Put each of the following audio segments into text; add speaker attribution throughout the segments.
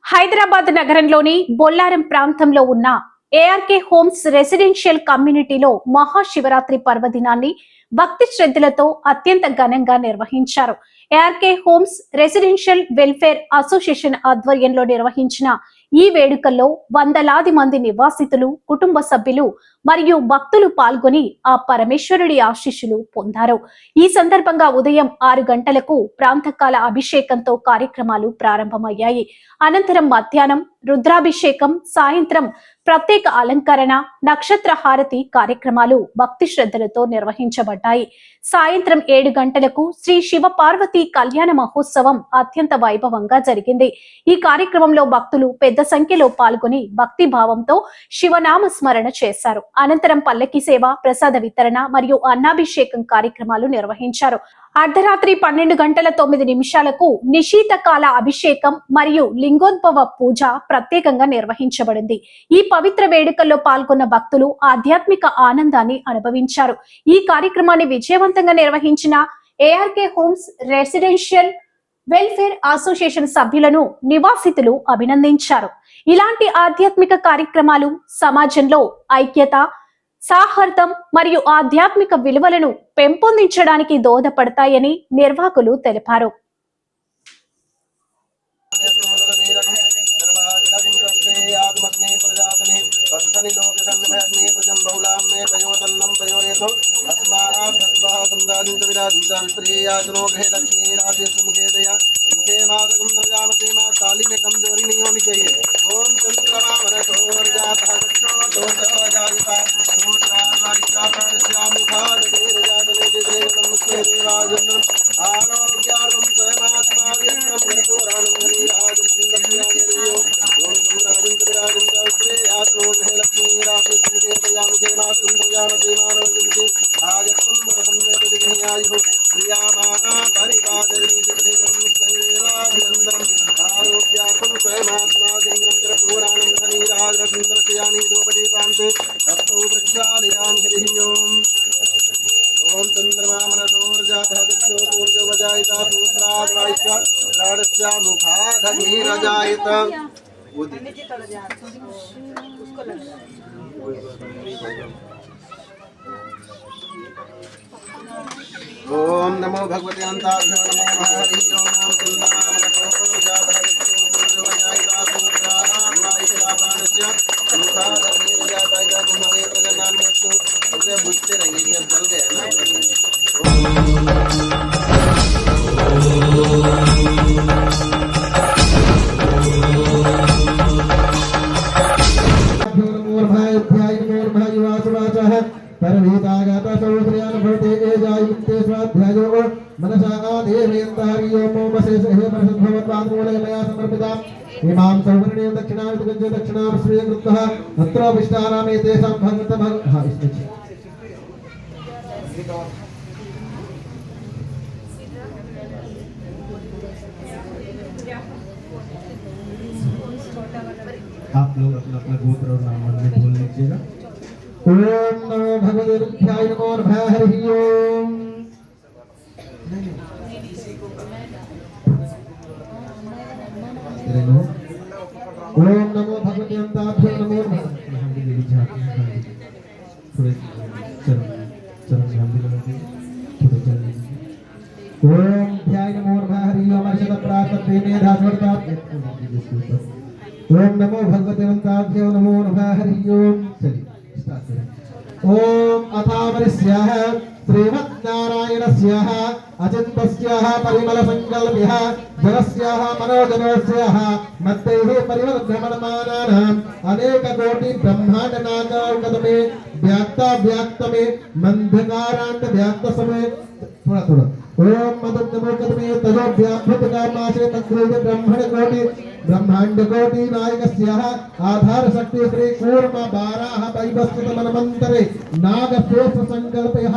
Speaker 1: హైదరాబాద్ నగరంలోని బొల్లారం ప్రాంతంలో ఉన్న ఏఆర్కే హోమ్స్ రెసిడెన్షియల్ కమ్యూనిటీలో మహాశివరాత్రి పర్వదినాన్ని భక్తి శ్రద్ధలతో అత్యంత ఘనంగా నిర్వహించారు. ARK homes residential welfare association ఆధ్వర్యంలో నిర్వహించిన ఈ వేడుకల్లో వందలాది మంది నివాసితులు, కుటుంబ సభ్యులు మరియు భక్తులు పాల్గొని ఆ పరమేశ్వరుడి ఆశీస్సులు పొందారు. ఈ సందర్భంగా ఉదయం 6 గంటలకు ప్రాంతకాల అభిషేకంతో కార్యక్రమాలు ప్రారంభమయ్యాయి. అనంతరం మధ్యాహ్నం రుద్రాభిషేకం, సాయంత్రం ప్రత్యేక అలంకరణ, నక్షత్ర హారతి కార్యక్రమాలు భక్తి శ్రద్ధలతో నిర్వహించబడ్డాయి. సాయంత్రం 7 గంటలకు శ్రీ శివ పార్వతి కళ్యాణ మహోత్సవం అత్యంత వైభవంగా జరిగింది. ఈ కార్యక్రమంలో భక్తులు పెద్ద సంఖ్యలో పాల్గొని భక్తి భావంతో శివనామ స్మరణ చేశారు. అనంతరం పల్లకి సేవ, ప్రసాద వితరణ మరియు అన్నాభిషేకం కార్యక్రమాలు నిర్వహించారు. అర్ధరాత్రి 12:09 నిశీతకాల అభిషేకం మరియు లింగోద్భవ పూజ ప్రత్యేకంగా నిర్వహించబడింది. ఈ పవిత్ర వేడుకల్లో పాల్గొన్న భక్తులు ఆధ్యాత్మిక ఆనందాన్ని అనుభవించారు. ఈ కార్యక్రమాన్ని విజయవంతంగా నిర్వహించిన ARK homes residential welfare association సభ్యులను నివాసితులు అభినందించారు. ఇలాంటి ఆధ్యాత్మిక కార్యక్రమాలు సమాజంలో ఐక్యత, సాహర్థం మరియు ఆధ్యాత్మిక విలువలను పెంపొందించడానికి దోహదపడతాయని నిర్వాహకులు తెలిపారు.
Speaker 2: ताली में कमजोरी नहीं होनी चाहिए। ओम चंद्रमा ओम नमो भगवते अंताभ्यो नमो हरि ओम बुझते रहेंगे जल गए इमां सौवर्णीय दक्षिणां श्रीकृतः तत्र विष्टानामे तेषां भगवत हां इसमें आप लोग अपना अपना गोत्र और नाम में बोल लीजिएगा। ओम नमो भगवते रुद्राय नमो नमः हरि ओम। ओम नमो भगवते अंताभ्यो नमो नमः। थोड़े चरण ध्यान दिलाएंगे, थोड़े चरण। ओम ध्याय नमो नमः हरि ओम। अर्षद प्रातः मेधा स्वर्गा। ओम नमो भगवते अंताभ्यो नमो नमः हरि ओम। चलिए स्टार्ट करें। ओम अथावरिस्यः श्रीमद्नारायणस्यः अचिन्तस्यः परिमलसङ्कल्प्यः जगस्यः मनोजनस्यः मत्तैः परिमलभ्रमणमानानाम् अनेककोटि ब्रह्माण्डनागावगतमे व्याक्तमे मन्धकाराण्डव्याक्तसमे थोड़ा ओम मदन्नमोकतमे तजो व्याभृतकामाशे तत्रेय ब्रह्मणकोटि ब्रह्माण्डकोटि नायकस्यः आधार शक्ति श्री कूर्म बाराः वैवस्वत मनमन्तरे नागशेष संकल्पयः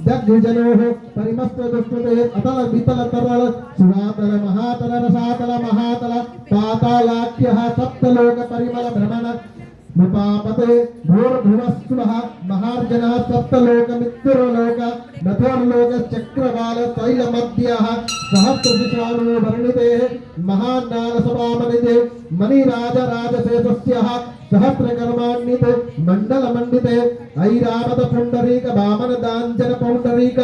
Speaker 2: जगजनोः परिमस्त दुष्टते अतल वितल तरल सुवातल महातल रसातल महातल पातालाख्यः सप्तलोक परिमल भ्रमण नपापते भूर्भुवस्सुवः महार्जना सप्तलोकमित्तिर्लोक नथोर्लोक चक्रवाल तैलमध्यः सहस्रशिशानो वर्णिते महान्नालसभामनिते मणिराजराजशेषस्यः सहस्रकर्मान्विते मण्डलमण्डिते ऐरावत पुण्डरीक वामन दाञ्जन पौण्डरीक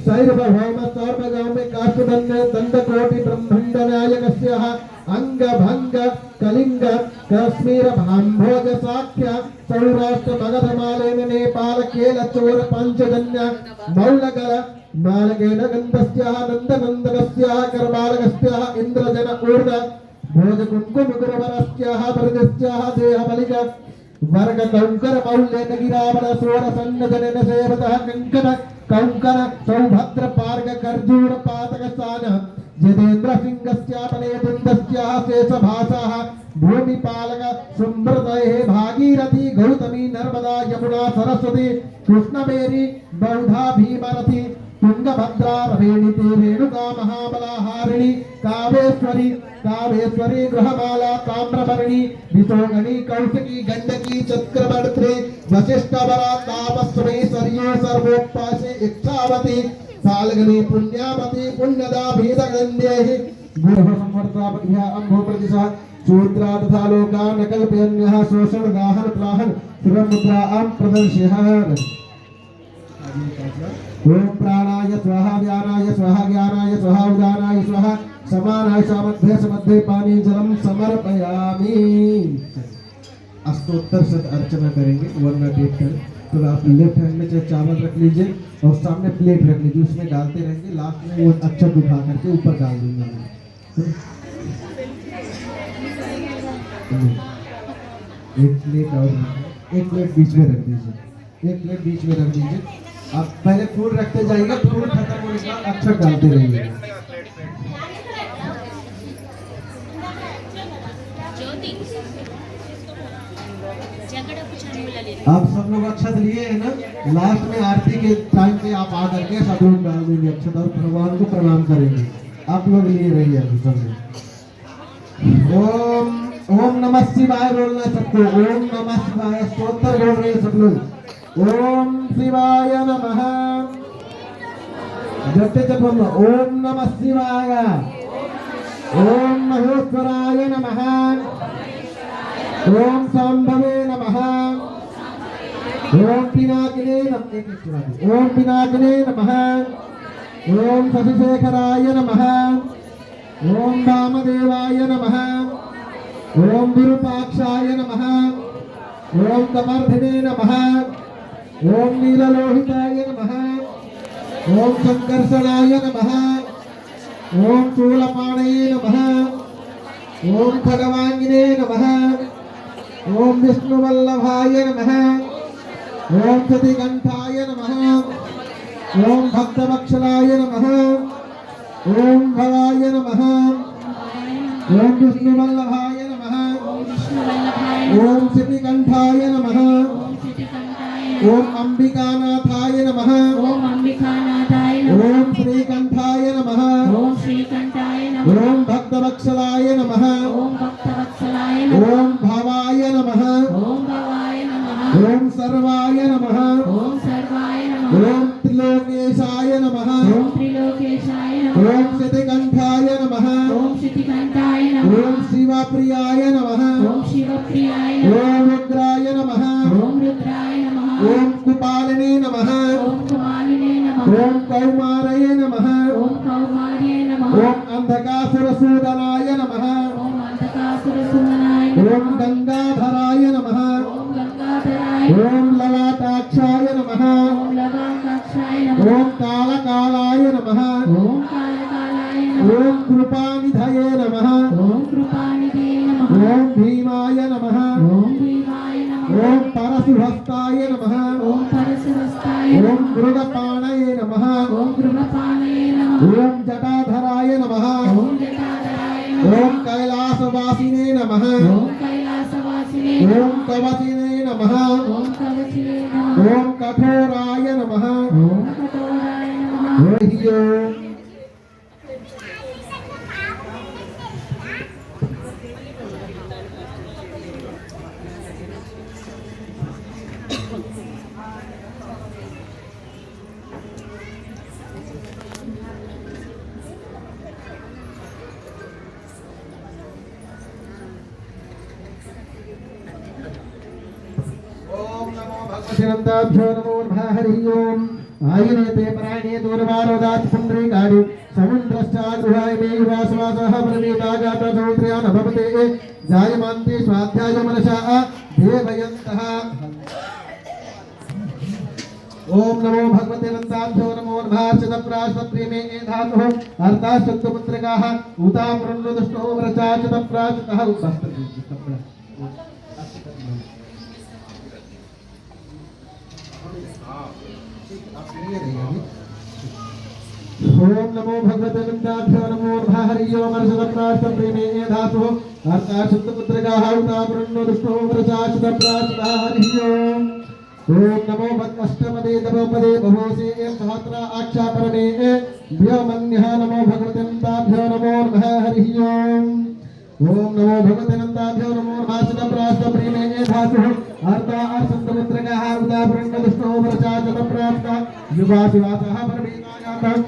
Speaker 2: शैर्भौम सार्वगामे काष्ठदन्य दण्डकोटि ब्रह्माण्ड नायकस्यः अंग भंग कलिंग कश्मीर भाम्भोज साख्य सौराष्ट्र मगध मालेन नेपाल केल चोर पंचजन्य मौलगल मालगेन गन्धस्यः नन्दनन्दनस्यः करबालकस्यः इन्द्रजन ऊर्ध भोज कुंकुम गुरुवरस्यः वरदस्यः देहबलिक वर्ग कौंकर मौल्यन गिरावल सोर सन्नजन सेवतः कंकण कौंकर सौभद्र पार्ग कर्जूर पातक सान जितेन्द्र सिंहस्यापनेतुन्दस्याः शेषभासः भूमिपालक सुमृतये भागीरथी गौतमी नर्मदा यमुना सरस्वती कृष्णवेरी बौधा भीमरथी तुंगभद्रा रवेणिते रेणुका महाबलाहारिणी कावेश्वरी कावेश्वरी गृहमाला ताम्रपर्णी विशोगणी कौशिकी गंडकी चक्रवर्ती वशिष्ठवरा तापस्वी सरयू सर्वोपासे इच्छावती सालगनी पुण्यावती पुण्यदा भीतगन्धेहि गुरुः संवर्तापद्भ्या अम्भो प्रतिशः शूद्रा तथा लोका नकल्पयन्यः शोषण गाहन प्राहन शिवमुद्रा अं प्रदर्श्यः ओम प्राणाय स्वाहा व्यानाय स्वाहा ज्ञानाय स्वाहा उदानाय स्वाहा समानाय समध्य पानी जलम समर्पयामि। अष्टोत्तर से अर्चना करेंगे वरना देख कर। तो आप लेफ्ट हैंड में चाहे चावल रख लीजिए और सामने प्लेट रख लीजिए, उसमें डालते रहेंगे, लास्ट में वो अक्षत उठा करके ऊपर डाल दूंगा मैं। एक प्लेट और एक प्लेट बीच में रख दीजिए, एक प्लेट बीच में रख दीजिए। आप पहले फूल रखते जाइएगा, फूल खत्म होने के बाद अक्षत डालते रहिएगा। आप सब लोग अक्षत लिए हैं ना, लास्ट में आरती के टाइम पे आप आ करके सब लोग डाल देंगे अक्षत और भगवान को प्रणाम करेंगे। आप लोग लिए रहिए अभी सब। ओम ओम नमः शिवाय बोलना सबको, ओम नमः शिवाय स्तोत्र बोल रहे सब लोग। ओम शिवाय नमः, जपते जप बोलो ओम नमः शिवाय, ओम महेश्वराय नमः, ओम संभवे नमः, ओम पिनाकिने नमः, ओम पिनाकिने नमः, ओम शशिशेखराय नमः, ओम वामदेवाय नमः, ओम विरूपाक्षाय नमः, ओम कमर्धिने नमः, ओम नीललोहिताय नमः, ओम संकर्षणाय नमः, ओम शूलपाणये नमः, ओम खगवांगिने नमः, ओम विष्णुवल्लभाय नमः, ओम सतिकंठाय नमः, ओम भक्तवत्सलाय नमः, ओम भवाय नमः, ओम विष्णुवल्लभाय नमः, ओम सतिकंठाय नमः, ओम अंबिकानाथाय नमः,
Speaker 3: ओम अंबिकानाथाय नमः,
Speaker 2: ओम श्रीकंठाय नमः,
Speaker 3: ओम श्रीकंठाय नमः,
Speaker 2: ओम भक्तवत्सलाय नमः,
Speaker 3: ओम भक्तवत्सलाय नमः,
Speaker 2: ओम भवाय नमः,
Speaker 3: ओम भवाय नमः,
Speaker 2: ओम सर्वाय नमः,
Speaker 3: ओम सर्वाय नमः,
Speaker 2: ओम त्रिलोकेशाय नमः,
Speaker 3: ओम त्रिलोकेशाय नमः,
Speaker 2: ओम सिद्धिकंठाय नमः,
Speaker 3: ओम श्रीकंठाय नमः,
Speaker 2: ओम शिवप्रियाय नमः,
Speaker 3: ओम शिवप्रियाय नमः,
Speaker 2: ओम रुद्राय नमः,
Speaker 3: ओम रुद्राय नमः,
Speaker 2: ओम कुपालिने नमः,
Speaker 3: ओम कुमारिणे नमः,
Speaker 2: ओम कौमारये नमः,
Speaker 3: ओम कौमार्ये नमः,
Speaker 2: ओम अंधकासुरसूदनाय नमः,
Speaker 3: ओम अंधकासुरसूदनाय नमः,
Speaker 2: ओम गंगाधराय नमः,
Speaker 3: ओम गंगाधराय,
Speaker 2: ओम ललाटाक्षाय नमः,
Speaker 3: ओम ललाटाक्षाय नमः,
Speaker 2: ओम कालकालाय नमः,
Speaker 3: ओम कालकालाय नमः,
Speaker 2: ओम कृपानिधये नमः,
Speaker 3: ओम कृपानिधे नमः,
Speaker 2: ओम भीमाय नमः,
Speaker 3: ओम भीमाय नमः,
Speaker 2: ओम परशुहस्ताय नमः,
Speaker 3: ओम परशुहस्ताय
Speaker 2: ओम
Speaker 3: नमः,
Speaker 2: मृगपाणये नमः,
Speaker 3: ओम गृहपाणये नमः,
Speaker 2: ओम जटाधराय नमः,
Speaker 3: ओम जटाधराय नमः,
Speaker 2: ओम कैलासवासिने नमः,
Speaker 3: ओम कैलासवासिने नमः,
Speaker 2: ओम कवचिने नमः,
Speaker 3: ओम कवचिने नमः,
Speaker 2: ओम कठोराय नमः,
Speaker 3: ओम कठोराय नमः।
Speaker 2: हरि ओम। भगवतिनन्दाभ्यो नमो नमः हरि ओम् आयने ते परायणे दूरवारोदात् पुण्डरीकाणि समुद्रश्चागृहाय मे वासवासः प्रवीतागात समुद्रया न भवते जायमान्ते स्वाध्याय मनसा देवयन्तः ओम नमो भगवते नन्दाभ्यो नमो नमः चतप्राशप्रेमे धातुः अर्थाशब्दपुत्रकाः उता पुनरुदष्टो व्रचा चतप्राशतः ओम नमो भगवते नन्दाभ्यो नमो नमः हरि ओम चतप्राशप्रेमे धातुः अर्थाशब्दपुत्रकाः उता पुनरुदष्टो व्रचा चतप्राशतः हरि ओम ओम नमो अष्टपदे नवपदे बहुसे सहस्रा आक्षा परमे व्योमन्यः नमो भगवते नन्दाभ्यो नमो नमः हरि ओम नमो भगवते नन्दाभ्यो नमो नमः शतप्राशप्रेमे धातुः अर्था अर्षन्तपुत्रकः उदापृण्डदुष्टो व्रचा चतप्राशः युवासिवासः परमेतायातः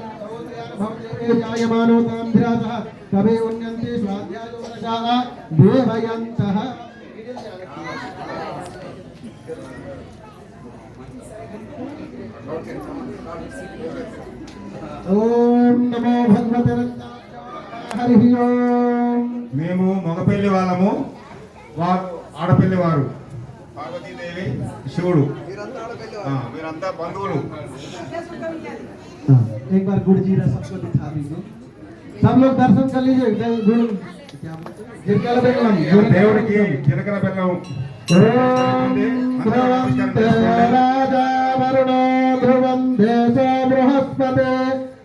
Speaker 2: जायमानो ताम्भिरासः कवे उन्यन्ते स्वाध्यायो मनसा देवयन्तः ओम नमो भगवते हरि ओम
Speaker 4: మేము మగపెళ్లి వాళ్ళము వారు ఆడపెళ్లి వారు పార్వతీదేవి శివుడు వీరంతా బంధువులు
Speaker 2: एक बार गुड़ जीरा सबको दिखा दीजिए सब लोग दर्शन कर लीजिए गुड़ जीरकल बेल्लम
Speaker 4: దేవుడికి జీలకర్ర బెల్లం
Speaker 2: राजा वरुणो ध्रुवं देशो बृहस्पते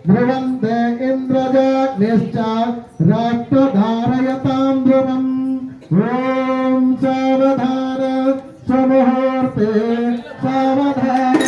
Speaker 2: ध्रुवन्ते इन्द्रजाग्निश्च राष्ट्रधारयतां ध्रुवम् ॐ सावधान सुमुहूर्ते सावधान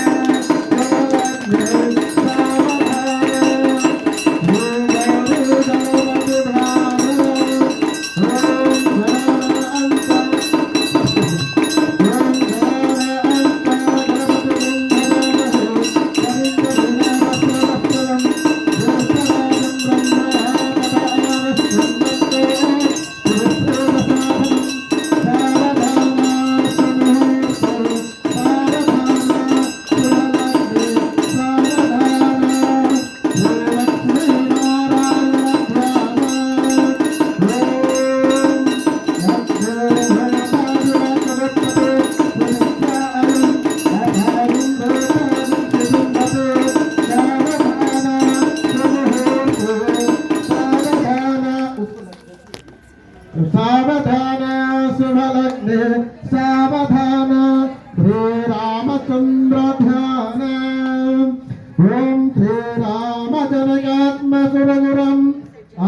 Speaker 2: सावधान शुभलग्ने सावधान श्री रामचंद्र ध्यान ओम श्री राम जनकात्मसुरगुरम्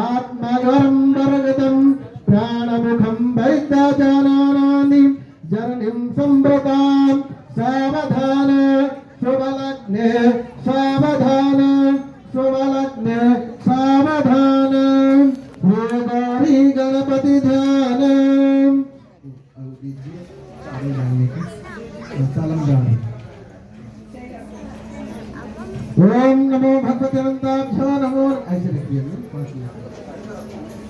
Speaker 2: आत्मगरं वरगतं प्राणमुखं वैद्यजानानि जननीं संवृतां सावधान शुभलग्ने सावधान शुभलग्ने सावधान श्री गणपति ध्यान ओम नमो भगवते नन्दाभ्यो नमो ऐसे रखिए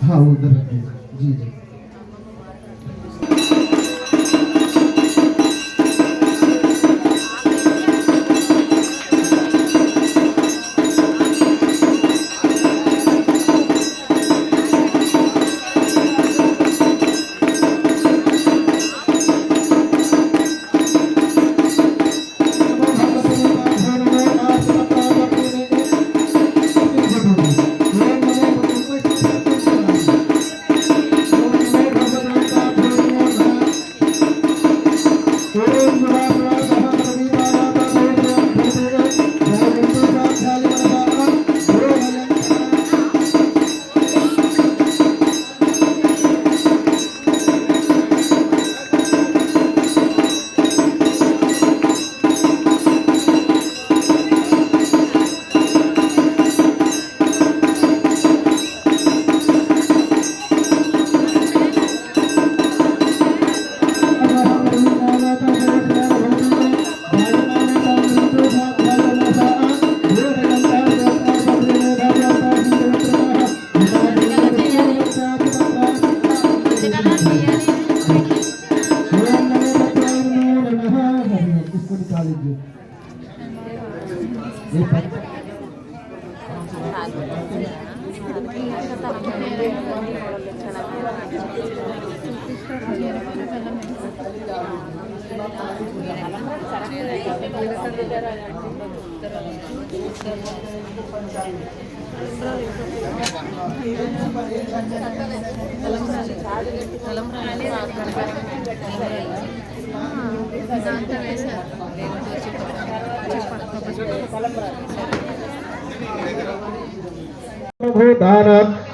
Speaker 2: हाँ उधर रखिए जी जी ओम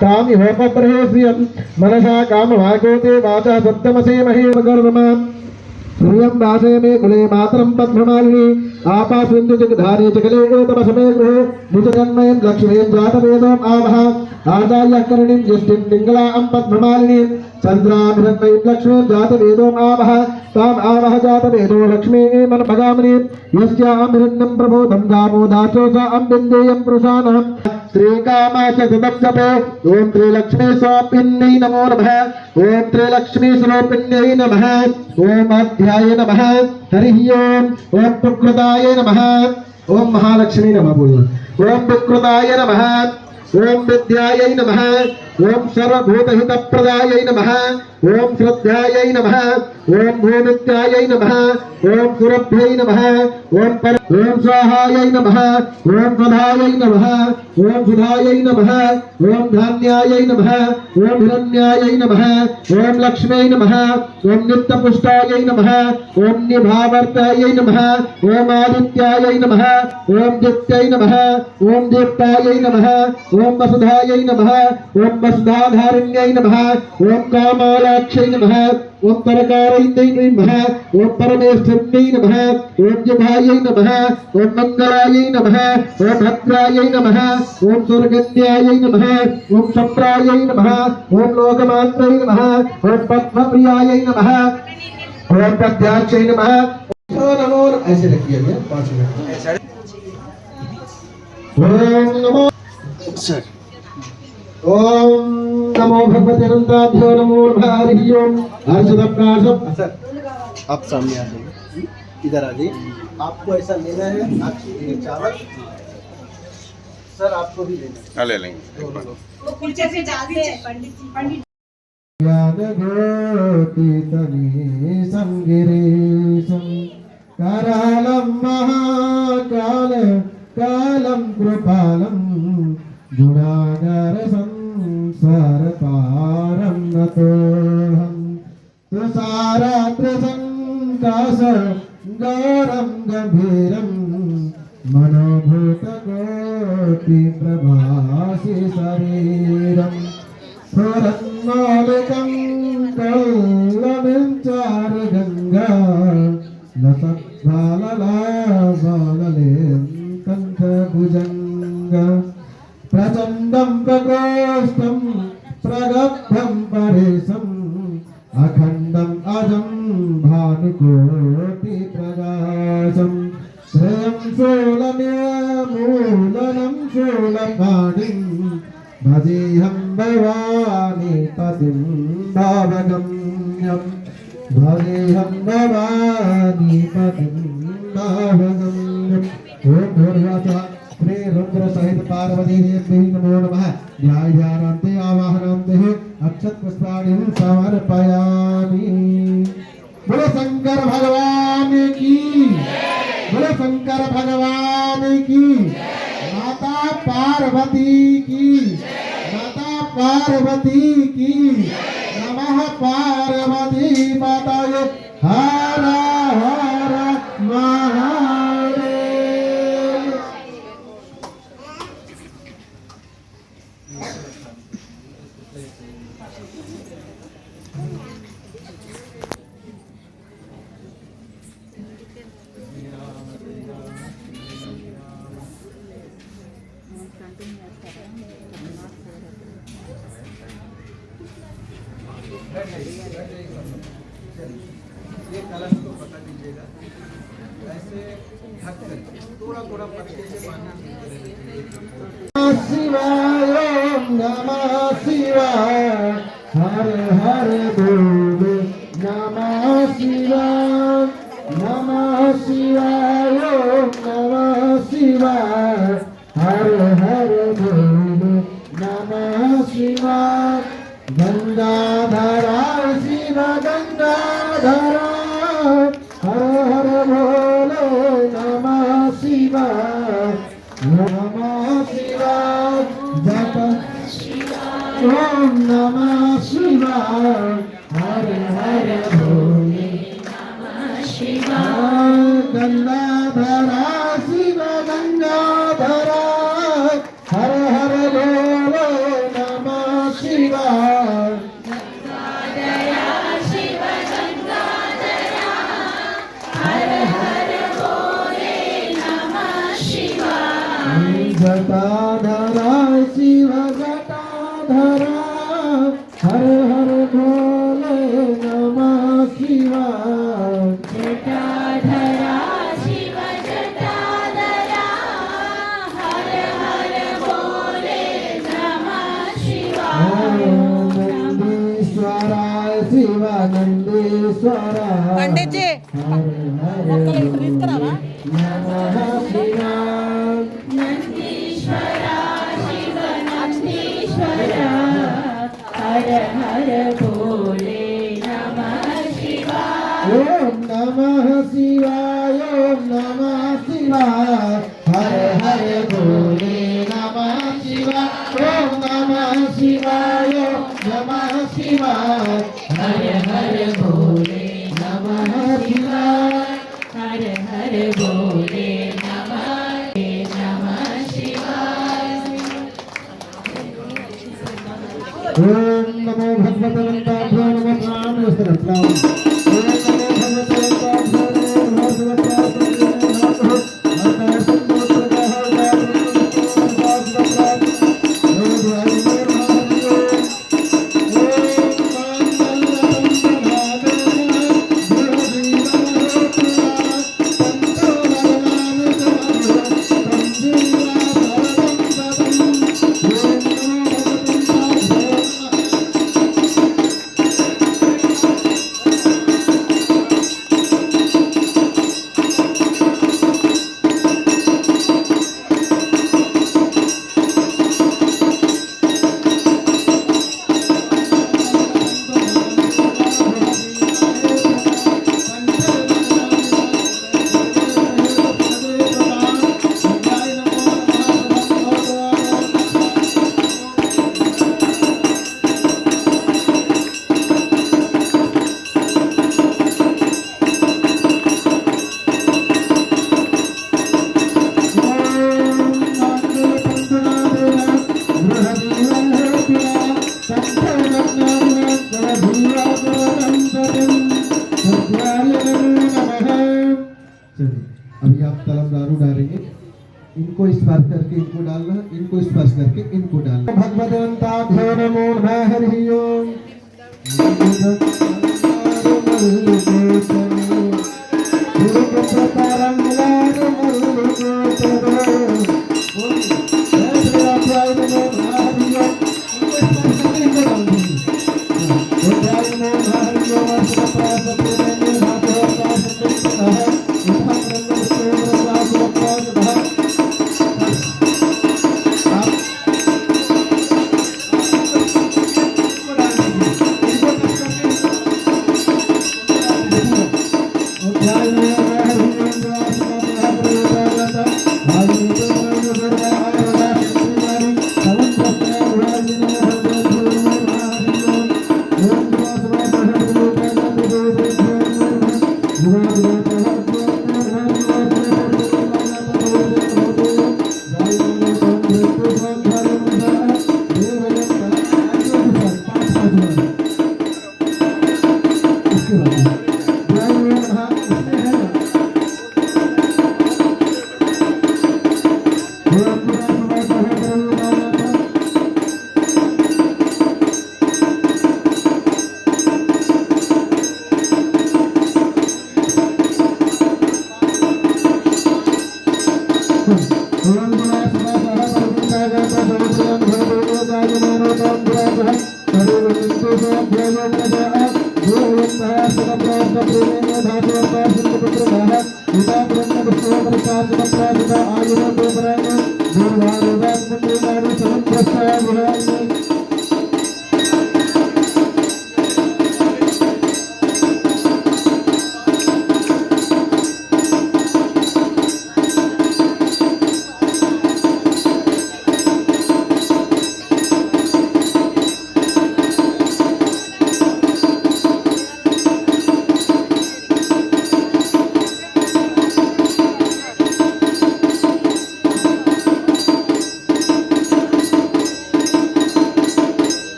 Speaker 2: तामि होमप्रहेश्रियं मनसा कामभागोते वाचा सप्तमसेमहे कर्ममा श्रियं वासे मे कुले मातरं पद्ममालिनी आपासिन्दु जगधारे चकले तमसमे गृहे निजजन्मयं लक्ष्मीं जातवेदोम् आवह आदाय करणीं ज्येष्ठीं पिङ्गलां पद्ममालिनीं चन्द्राभिरन्मयीं लक्ष्मीं जातवेदोम् आवह ताम् आवह जातवेदो लक्ष्मीमन्भगामिनीं यस्याभिरन्नं प्रबोधं दामोदासोऽसा अम्बिन्देयं पुरुषाणः श्रीकामाच सदप्सपे ओम त्रिलक्ष्मी स्वपिन्नै नमो नमः ओम त्रिलक्ष्मी स्वपिन्नै नमः ओम अध्याय नमः हरि ओम प्रकृताय नमः ओम महालक्ष्मी नमः बोलो ओम प्रकृताय नमः ओम विद्यायै नमः ओम सर्वभूतहितप्रदायै नमः ओम श्रद्धायै नमः ओम भूमित्यायै नमः ओम सुरभ्यै नमः ओम स्वाहायै नमः ओम स्वधायै नमः ओम सुधायै नमः ओम धान्यायै नमः ओम हिरण्यायै नमः ओम लक्ष्म्यै नमः ओम नित्यपुष्टायै नमः ओम निभावर्तायै नमः ओम आदित्यायै नमः ओम दित्यै नमः ओम दीप्तायै नमः ओम वसुधायै नमः ओम वसुधाधारिण्यै नमः ओम कामालाक्ष्यै नमः ओम परकारै नमः ओम परमेश्वर्यै नमः ओम जिह्वायै नमः ओम मंगलायै नमः ओम भद्रायै नमः ओम स्वर्गन्यायै नमः ओम शप्रायै नमः ओम लोकमात्रै नमः ओम पद्मप्रियायै नमः ओम पद्याक्षै नमः नमो ऐसे रखिए भैया 5 मिनट ओम नमो ओम नमो भगवते अनंताभ्यो नमो हरि ओम हर्षदप्राशम
Speaker 5: सर आप सामने आ जाइए, इधर आ जाइए। आपको ऐसा लेना है, आप ये चावल सर आपको भी लेना है।
Speaker 4: ले लेंगे
Speaker 6: पीछे से डालते हैं पंडित
Speaker 2: ज्ञानज्योति तमीशं गिरीशं करालं महाकाल कालं कृपालं गुणागार संसार पारं नतोऽहं तुषाराद्रसङ्काश गौरं गम्भीरं मनोभूतकोटि प्रभासि शरीरं स्फुरन्मौलिकं कौलमिं चारुगङ्गा लसद्भाललाबाललें कण्ठभुजङ्ग प्रचण्डं प्रकोष्ठं प्रगब्धं परेशम् अखण्डम् अजं भानुकोटि प्रकाशम् श्रेयं शूलमूलनं शूलपाणिं भजेऽहं भवानी पतिं भावगम्यं भजेऽहं भवानी पतिं भावगम्यम् ओम भूर्भुवः श्री रुद्र सहित पार्वती देवी नमो नमः ध्यायान्ते आवाहनान्ते अक्षत पुष्पाणि समर्पयामि। बोलो शंकर भगवान की, बोलो शंकर भगवान की, माता पार्वती की, माता पार्वती की, नमः पार्वती माताये हर हर महादेव।
Speaker 5: ये कलश को पता दीजिएगा, ऐसे ढक कर थोड़ा थोड़ा पत्ते से पानी
Speaker 2: शिवाय नमः शिवाय हर हर बोल नमः शिवाय नमः शिवाय नमः शिवाय शिव गंगाधरा हर हर भोले नमः शिवाय जप ओम नमः शिवाय हर हर भोले गंगाधरा शिव गंगाधरा हर हर भोले नमः शिवाय जटाधरा शिव जटाधरा हर हर भोले नमः शिवाय
Speaker 3: जटाधरा शिव जटाधरा हर हर भोले नमः शिवाय
Speaker 2: नंदीश्वराय शिव नंदीश्वराय
Speaker 6: पंडित जी
Speaker 2: हर हर भोले नमः शिवाय
Speaker 3: नंदीश्वरा शिव नंदीश्वरा हर हर भोले नमः शिवाय
Speaker 2: ओम नमः शिवाय ओम नमः शिवाय हर हर भोले नमः शिवाय ओम नमः शिवाय ओम नमः शिवाय हर हर भोले नमः शिवाय
Speaker 3: हर हर भोले नमः शिवाय
Speaker 2: ओम नमो भगवते वेंकटेशाय नमः प्राणेश्वराय ओम नमो भगवते वेंकटेशाय नमः अभी आप तलम दारू डालेंगे, इनको स्पर्श करके इनको डालना, इनको स्पर्श करके इनको डालना। भगवदंताभ्यो नमो नमः हरि ओम।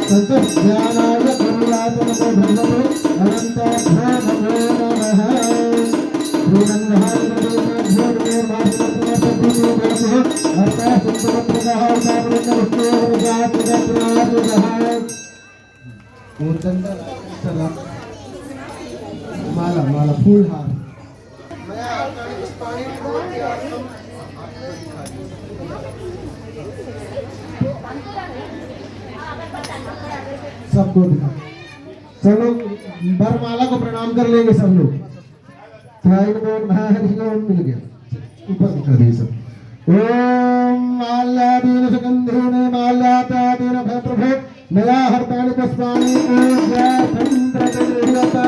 Speaker 2: संतुष्टानाय करुणात्मको भगवते अनन्ताभ्यो नमो नमः श्रीरङ्गहाय नमो माला माला फूल हार सबको दिखा चलो बरमाला को प्रणाम कर लेंगे सब लोग मिल गया ऊपर दिखा दिए सब ओम माल्यादीन सुगंधेन माल्यातादीन भद्रभो नया हरतानि पुष्पाणि पूज्य तंत्रदेवता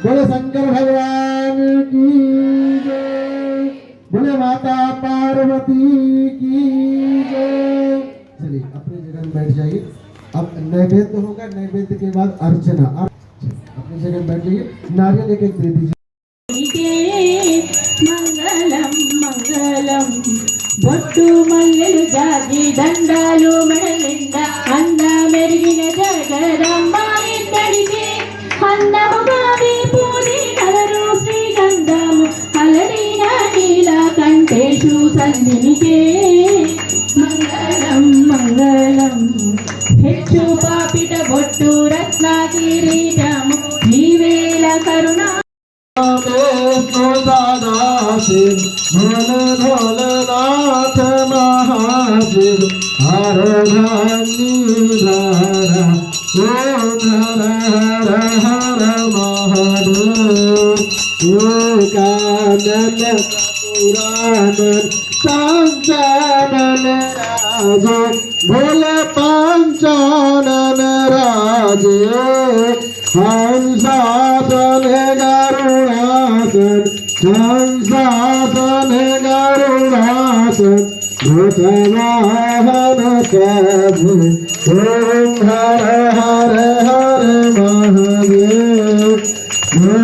Speaker 2: बोले शंकर भगवान की जय बोले माता पार्वती की जय चलिए अपनी जगह में बैठ जाइए अब नैवेद्य होगा नैवेद्य के बाद अर्चना अपनी जगह में बैठ जाइए नारियल एक दे दीजिए
Speaker 3: మంగళం మంగళం బొట్టు మల్లెలు జాజి దండాలు మెడలింద అంద మెరిగిన జగదమ్మ ఇద్దరికి అందముగాది పూరి నగరు శ్రీగంధము అలరిన నీల కంఠేషు సంధినికే మంగళం మంగళం ಹೆಚ್ಚು ಪಾಪಿಟ ಬೊಟ್ಟು ರತ್ನ ಕಿರೀಟము జీవేల కరుణ
Speaker 2: भोले भोलेनाथ महादेव हर ओम हर हर महादेव कानन पुराण पंचानन राजे भोले पंचानन राजे हंसासन गरुणासन हंसासन गरुणासन भूतवाहन प्रभु ओम हर हर हर महादेव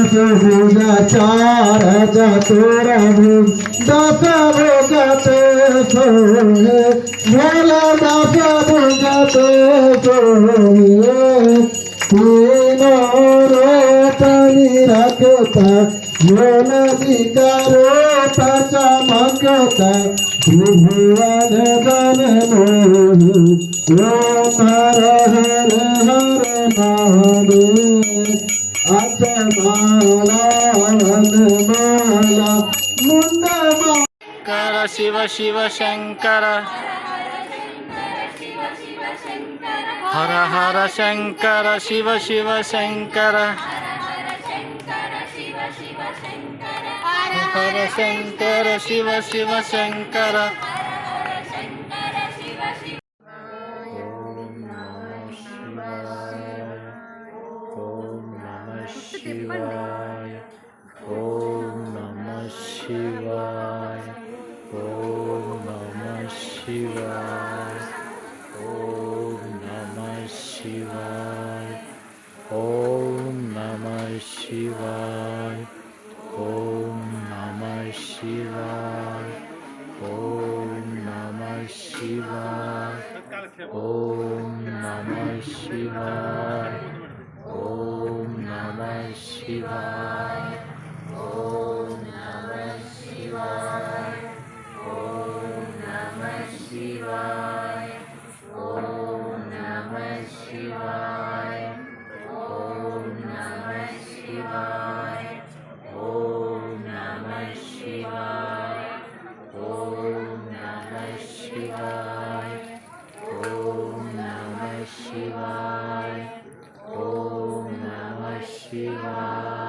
Speaker 2: भूजा चार चतुरभु दस भुजते सोहे भोले दस भुजते सोहे तीनों रोपनी रखता मन विकारोता चमकता त्रिभुवन दन मोहि ओम हर हर हर महादेव अचमाला वनमाला मुंडमा
Speaker 7: शंकर शिव शिव शंकर हर हर शंकर शिव शिव शंकर हर शंकर शिव शिव शंकर ओम नमः शिवाय ओम नमः शिवाय ओम नमः शिवाय ओम नमः शिवाय ओम नमः शिवाय ओम नमः शिवाय ओम नमः शिवाय ओम नमः शिवाय ओम नमः शिवाय ओम नमः शिवाय ओम नमः शिवाय ओम नमः शिवाय ओम नमः शिवाय ओम नमः शिवाय ओम नमः शिवाय ओम नमः शिवाय